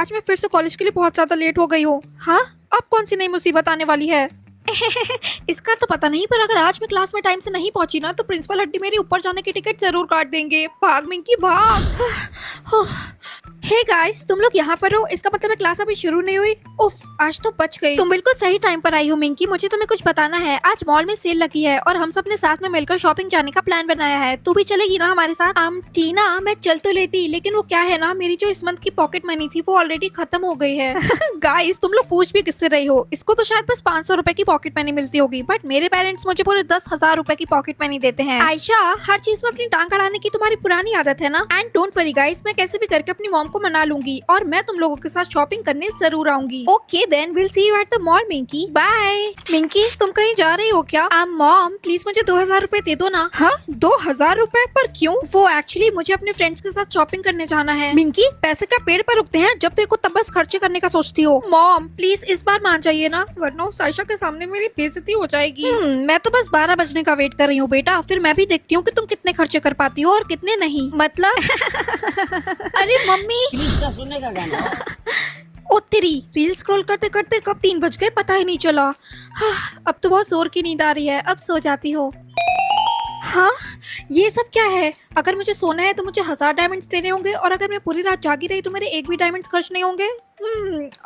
आज मैं फिर से कॉलेज के लिए बहुत ज्यादा लेट हो गई हूँ। हाँ, अब कौन सी नई मुसीबत आने वाली है? इसका तो पता नहीं, पर अगर आज मैं क्लास में टाइम से नहीं पहुंची ना तो प्रिंसिपल हड्डी मेरी ऊपर जाने की टिकट जरूर काट देंगे। भाग मिंकी भाग। हे गाइस, तुम लोग यहाँ पर हो, इसका मतलब है क्लास अभी शुरू नहीं हुई। उफ, आज तो बच गई। तुम बिल्कुल सही टाइम पर आई हो मिंकी, मुझे तुम्हें कुछ बताना है। आज मॉल में सेल लगी है और हम सब ने साथ में मिलकर शॉपिंग जाने का प्लान बनाया है। तू भी चलेगी ना हमारे साथ? टीना, मैं चल तो लेती, लेकिन वो क्या है ना, मेरी जो इस मंथ की पॉकेट मनी थी वो ऑलरेडी खत्म हो गई है। गाइस, तुम लोग पूछ भी किससे रही हो? इसको तो शायद बस 500 रुपए की पॉकेट मनी मिलती होगी, बट मेरे पेरेंट्स मुझे पूरे 10,000 रुपए की पॉकेट मनी देते हैं। आयशा, हर चीज में अपनी टांग अड़ाने की तुम्हारी पुरानी आदत है ना। एंड डोंट वरी गाइस, मैं कैसे भी करके अपनी मॉम को मना लूंगी और मैं तुम लोगों के साथ शॉपिंग करने जरूर आऊंगी। Okay then, will see you at the mall Minki. Bye. Minki, तुम कहीं जा रही हो क्या? मॉम प्लीज मुझे 2,000 रुपए दे दो ना। हाँ, 2,000 रुपए? पर क्यों? वो एक्चुअली मुझे अपने फ्रेंड्स के साथ शॉपिंग करने जाना है। मिंकी, पैसे का पेड़ पर उगते हैं, जब देखो तब बस खर्चे करने का सोचती हो। मॉम प्लीज इस बार मान जाइए ना, वरना उस आयशा के सामने मेरी बेइज्जती हो जाएगी। मैं तो बस 12 बजने का वेट कर रही हूँ बेटा, फिर मैं भी देखती हूँ कि तुम कितने खर्चे कर पाती हो और कितने नहीं। मतलब अरे मम्मी, सुनने का गाना। ओ तेरी, रील स्क्रॉल करते करते कब 3 बज गए पता ही नहीं चला। हाँ, अब तो बहुत जोर की नींद आ रही है, अब सो जाती हो। हाँ, ये सब क्या है? अगर मुझे सोना है तो मुझे 1000 डायमंड्स देने होंगे, और अगर मैं पूरी रात जागी रही तो मेरे एक भी डायमंड्स खर्च नहीं होंगे।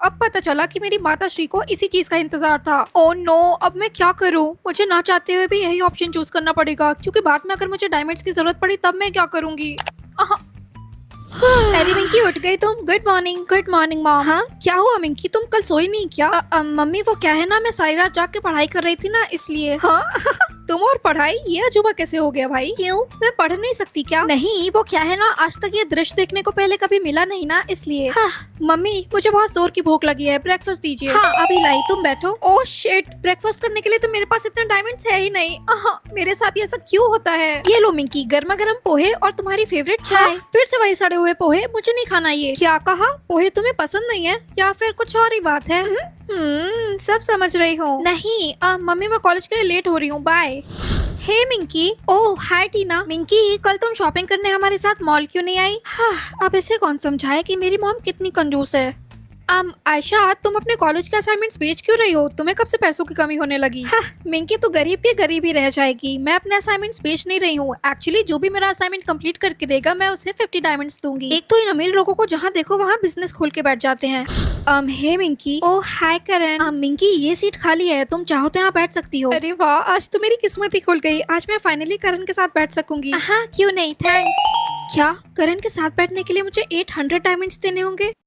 अब पता चला कि मेरी माता श्री को इसी चीज का इंतजार था। ओ नो, अब मैं क्या करूं? मुझे ना चाहते हुए भी यही ऑप्शन चूज करना पड़ेगा, क्योंकि बाद में अगर मुझे डायमंड्स की जरूरत पड़ी तब मैं क्या करूंगी? अरे मिंकी, उठ गई तुम? Good morning mom. हाँ, क्या हुआ मिंकी, तुम कल सोई नहीं क्या? मम्मी वो क्या है ना, मैं सारी रात जाग के पढ़ाई कर रही थी ना, इसलिए। हाँ तुम और पढ़ाई, ये अजूबा कैसे हो गया भाई? क्यों, मैं पढ़ नहीं सकती क्या? नहीं, वो क्या है ना, आज तक ये दृश्य देखने को पहले कभी मिला नहीं ना, इसलिए। हाँ, मम्मी मुझे बहुत जोर की भूख लगी है, ब्रेकफास्ट दीजिए। हाँ अभी लाई, तुम बैठो। ओह शिट, ब्रेकफास्ट करने के लिए तो मेरे पास इतने डायमंड्स है ही नहीं। मेरे साथ ये सब क्यों होता है? ये लो मिंकी, गर्मा गर्म पोहे और तुम्हारी फेवरेट चाय। फिर से वही सड़े हुए पोहे, मुझे नहीं खाना ये। क्या कहा? पोहे तुम्हें पसंद नहीं है या फिर कुछ और ही बात है? सब समझ रही हूँ। नहीं मम्मी, मैं कॉलेज के लिए लेट हो रही हूँ, बाय। हे मिंकी। ओह हाय टीना। मिंकी, कल तुम शॉपिंग करने हमारे साथ मॉल क्यों नहीं आई? हाँ, अब इसे कौन समझाए कि मेरी मॉम कितनी कंजूस है। आयशा, तुम अपने कॉलेज के असाइनमेंट्स बेच क्यों रही हो? तुम्हें कब से पैसों की कमी होने लगी? हाँ, मिंकी तो गरीब के गरीब ही रह जाएगी। मैं अपने असाइनमेंट्स बेच नहीं रही हूँ। एक्चुअली जो भी मेरा असाइनमेंट कंप्लीट करके देगा मैं उसे 50 डायमंड्स दूंगी। एक तो इन अमीर लोगों को जहाँ देखो वहाँ बिजनेस खोल के बैठ जाते हैं। हे मिंकी। ओह हाय करण। मिंकी, ये सीट खाली है, तुम चाहो तो यहाँ बैठ सकती हो। अरे वाह, आज तो मेरी किस्मत ही खुल गई, आज मैं फाइनली करण के साथ बैठ सकूंगी। हाँ क्यों नहीं, थैंक्स। क्या, करण के साथ बैठने के लिए मुझे 800 डायमंड्स देने होंगे?